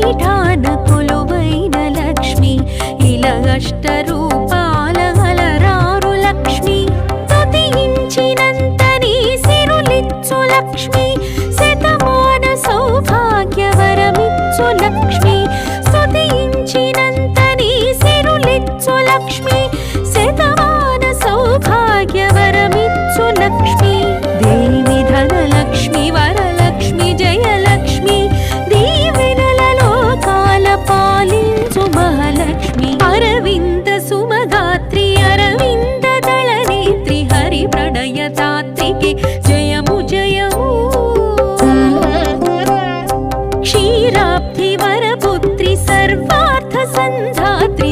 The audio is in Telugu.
పీఠాన కొలువైన లక్ష్మి ఇలా అష్టరూపాల అలరారు లక్ష్మి స్తుతించినంత నీ సిరులిచ్చు లక్ష్మి శతమాన సౌభాగ్యవరమిచ్చు లక్ష్మి స్తుతించినంత నీ సిరులిచ్చు లక్ష్మి శతమాన సౌభాగ్యవరమిచ్చు లక్ష్మి దేవి ధనలక్ష్మి వరలక్ష్మి జయలక్ష్మి దీవెనలలో కాల పాలించు మహాలక్ష్మి అరవింద సుమగాత్రి అరవింద దళనేత్రి హరి ప్రణయదాత్రికి జయము జయము క్షీరాబ్ధి వరపుత్రి సర్వార్థ సంధాత్రి